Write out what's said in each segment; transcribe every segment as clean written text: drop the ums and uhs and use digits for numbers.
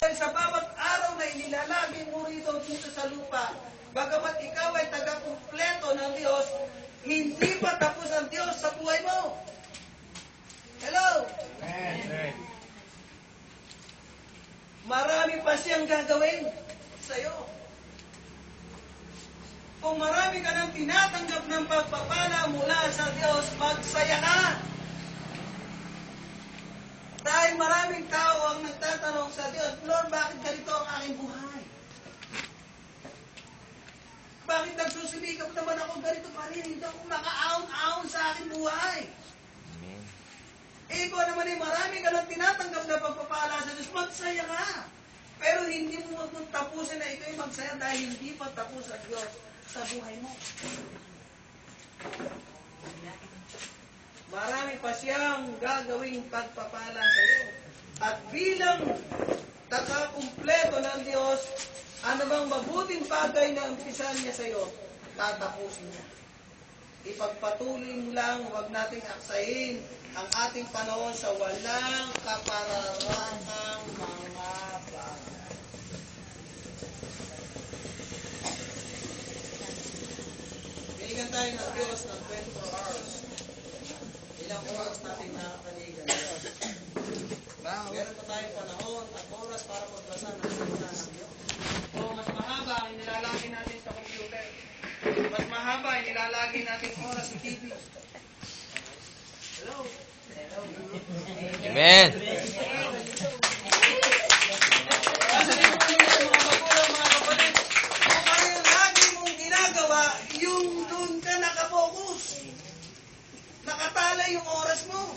Sa bawat araw na inilalagay mo rito dito sa lupa, bagamat ikaw ay taga-kumpleto ng Diyos, hindi pa tapos ang Diyos sa buhay mo. Hello? Amen. Marami pa siyang gagawin sa'yo. Kung marami ka nang tinatanggap ng pagpapala mula sa Diyos, magsaya ka. Dahil maraming tao ang nagtatanong sa Diyos, Lord, bakit ganito ang aking buhay? Bakit nagsusumikap naman ako ganito pa rin? Hindi ako makaahon-ahon sa aking buhay. Amen. Ikaw naman ay marami ka nang tinatanggap na pagpapala sa Diyos, magsaya ka. Pero hindi mo huwag mong tapusin na ikaw ay magsaya dahil hindi pa tapos ang Diyos sa buhay mo. Marami pa siyang gagawing pagpapala sa iyo. At bilang taga-kumpleto ng Diyos, anumang mabuting bagay na umpisan niya sa iyo, tatapusin niya. Ipagpatuloy mo lang, huwag nating aksayin ang ating panahon sa walang kapararatang mga bagay. Binigyan tayo ng Diyos ng 24 hours. Ilang oras natin nakakaligan. Meron pa tayong panahon at oras para magbasa ng salita ng Diyos. O mas mahaba ang nilalagay natin sa computer. Mas mahaba ang nilalagay natin oras sa TV. Hello? Amen. Kasi yung mga magulang, mga kapatid, kung ano yung lagi mong ginagawa, yung doon ka nakapokus. Nakatala yung oras mo.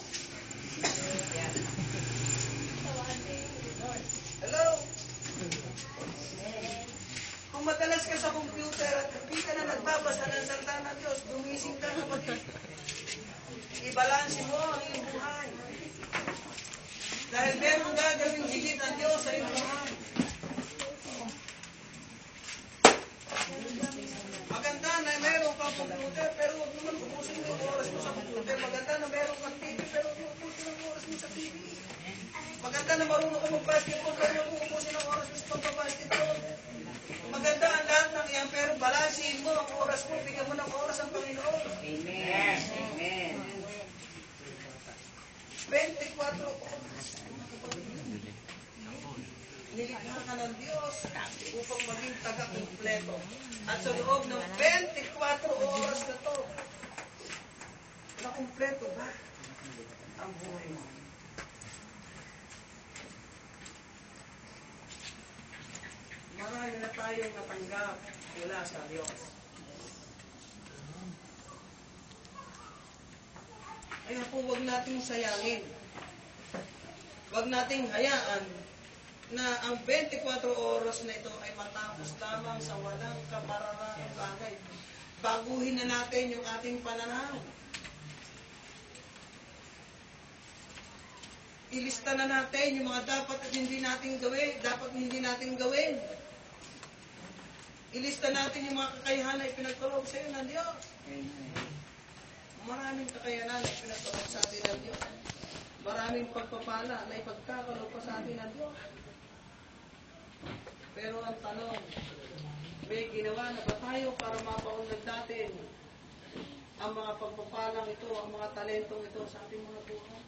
Hello? Kung madalas ka sa computer at hindi ka na nagbabasa ng salita ng Diyos, gumising ka kapatid. Ibalansin mo ang iyong buhay. Dahil meron gagawing higit ang Diyos sa iyong buhay. Maganda na meron kang computer, pero huwag naman ubusin mo yung oras mo sa computer. Maganda na meron kang TV, pero huwag mo ubusin ang oras mo sa TV. Maganda na marunong ka mag-basketball, pero huwag mo ubusin ang oras mo sa pagbabasketball. Maganda ang lahat ng iyan, pero balansin mo ang oras mo, bigyan mo ng oras ang Panginoon. Amen. Amen. 24 oras. Nilikha ka ng Diyos upang maging taga-kumpleto. At sa loob ng 24 oras na to, nakumpleto ba ang buhay mo? Marami na tayong natanggap mula sa Diyos. Kaya po huwag nating sayangin. Huwag nating hayaan na ang 24 oras na ito ay matapos lamang sa walang kapararang bagay. Baguhin na natin yung ating pananaw. Ilista na natin yung mga dapat at hindi natin gawin. Ilista natin yung mga kakayahan na ipinagkaloob sa iyo ng Diyos. Maraming kakayahan na ipinagkaloob sa atin ng Diyos. Maraming pagpapala na ipagkakaloob pa sa atin ng Diyos. Pero ang tanong, may ginawa na ba tayo para mapaunlad natin ang mga pagpapalang ito, ang mga talentong ito sa ating mga buhay?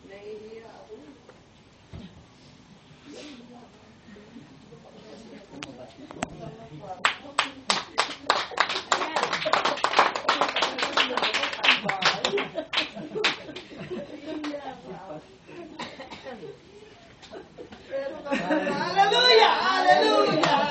Nahihiya ako. Hallelujah! Hallelujah!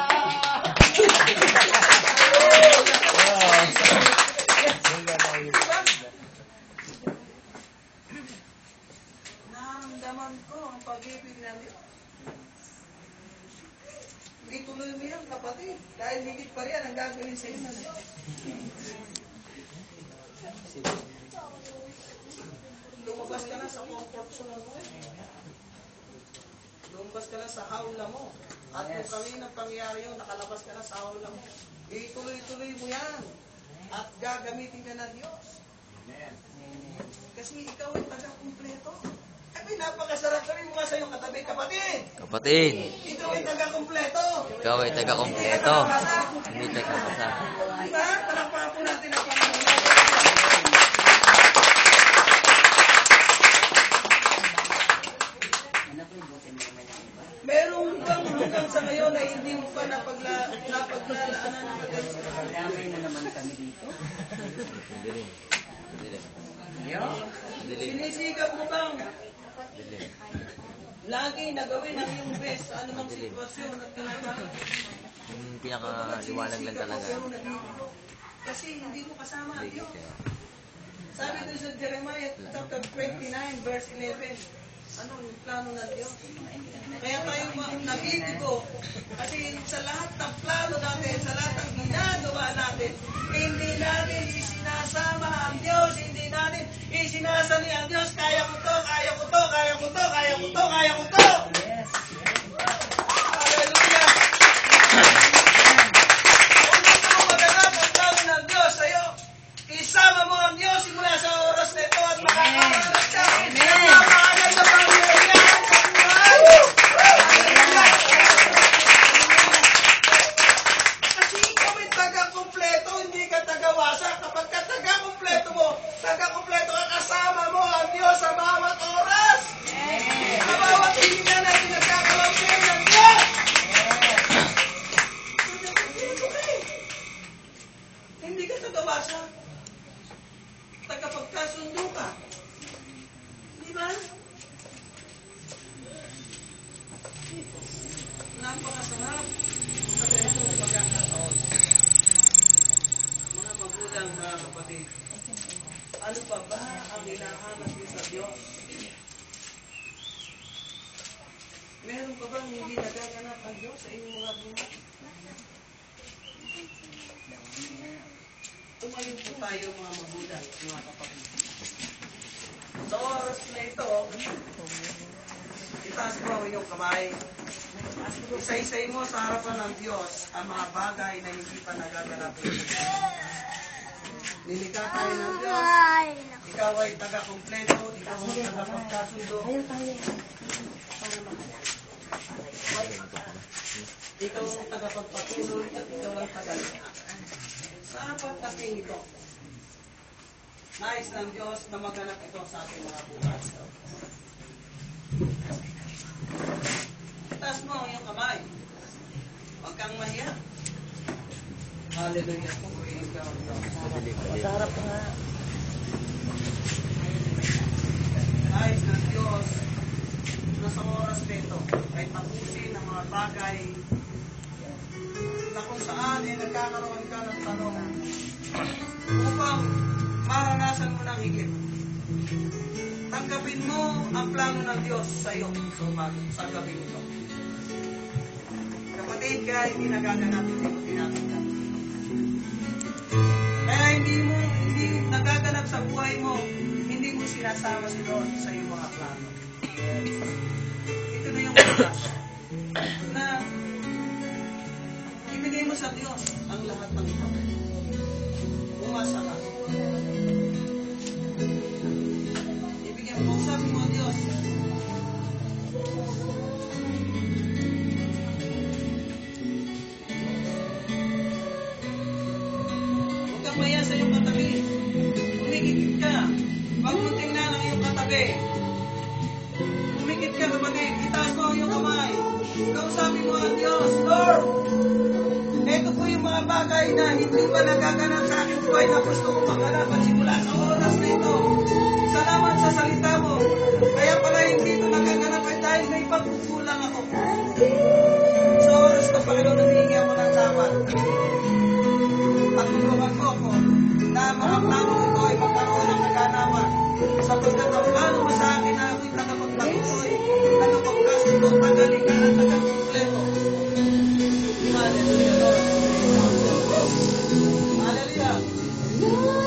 Naramdaman ko ang pag-ibig ng Diyos. Ituloy mo yan, kapatid. Dahil higit pa rin ang gagawin sa iyo ng Diyos. Lumabas ka na sa comfort zone mo. Lumabas ka na sa hawla mo. At kung kaninang pangyari yun, nakalabas ka na sa hawla mo. Ituloy-tuloy mo yan. At gagamitin ka ng Diyos. Kasi ikaw ay taga-kumpleto. napakasarap. Sabihin mo nga sa iyong katabi, kapatid. Kapatid, Ikaw ay taga-kumpleto. ikaw ay taga-kumpleto. Hindi taga-pasa. Diba? Palakpakan po natin ang Panginoon. Merong bang hanggang sa ngayon ay hindi mo pa napaglalaanan ng atensyon? Damay na naman kami dito. Dilim. Dilim. Dilim. Sinisikap mo bang Dilim. lagi na gawin ang iyong best sa anumang sitwasyon at kinakaya? Yung pinakaliwanag lang talaga. Kasi hindi mo kasama ang Hindi Diyos. kaya. Sabi doon sa Jeremiah chapter 29 verse 11, ano yung plano ng Diyos? Kaya tayo nabibigo kasi sa lahat ng plano natin, sa lahat ng ginagawa natin, hindi natin isinasama ang Diyos, hindi natin isinasali ang Diyos. Kaya ko to, kaya ko to, kaya ko to, kaya ko to, kaya ko to. Yes. Hallelujah! Kung gusto mo maganap ang plano ng Diyos sa'yo, isama mo ang Diyos simula sa oras na ito at makakaranas ka. Amen. Napakaalay na pangyayari sa buhay. Kasi ikaw ay taga-kumpleto, hindi ka taga-wasa. Kapag ka taga-kumpleto mo, taga-kumpleto ka, kasama mo ang Diyos sa bawat oras. Sa bawat hininga na pinagkakalampihan ng Diyos. Taga-kumpleto ka eh. Hindi ka taga-wasa. Tagapagkasundo ka. Di ba? Napakasarap sa ganitong pagkakataon. Mga magulang, mga kapatid, ano pa ba ang hinahanap niyo sa Diyos? Meron pa bang hindi nagaganap ang Diyos sa inyong mga buhay? Tumayo po tayo mga magulang, mga kapatid. Sa oras na ito, itaas mo ang iyong kamay. Isa-isay mo sa harapan ng Diyos ang mga bagay na hindi pa nagaganap. Nilikha tayo ng Diyos. Ikaw ay taga-kumpleto, ikaw ay taga-pagkasundo. Ikaw ang taga-pagpatuloy at ikaw ang taga-likha. Sa apat na ito, nais ng Diyos na maganap ito sa ating mga bukas. Taas mo ang iyong kamay. Huwag kang mahiya. Hallelujah. Masarap nga. Nais ng Diyos na sa oras nito ay tapusin ang mga bagay na kung saan ay nagkakaroon ka ng tanong upang maranasan mo ng higit. Tanggapin mo ang plano ng Diyos sa iyo sa gabi ito. Kapatid, kaya hindi nagaganap, hindi mo tinatanggap. Kaya hindi nagaganap sa buhay mo, hindi mo sinasama si Lord sa iyong mga plano. Ito na yung oras na ibigay mo sa Diyos ang lahat ng ito. Umasa ka. Ibigay mo, sabi mo, Diyos, huwag kang maya sa iyong katabi. Umikit ka. Huwag mo tingnan ang iyong katabi. Umikit ka, kapatid. Itaas mo ang iyong kamay. Kausapin mo ang Diyos, Lord, ito po yung mga bagay na hindi pa nagaganap sa aking buhay na gusto ko maganapan simula sa oras na ito. Salamat sa salita mo. Kaya pala hindi ito nagaganap ay dahil may pagkukulang ako. Sa oras na Panginoon, humihingi ako ng tawad. At tulungan mo ako na mga plano ito ay magkaroon ng kaganapan. Sapagkat ang plano mo sa akin na ako'y tagapagpatuloy, tagapagkasundo, tagalikha at tagakumpleto. Hallelujah, Lord. Hallelujah.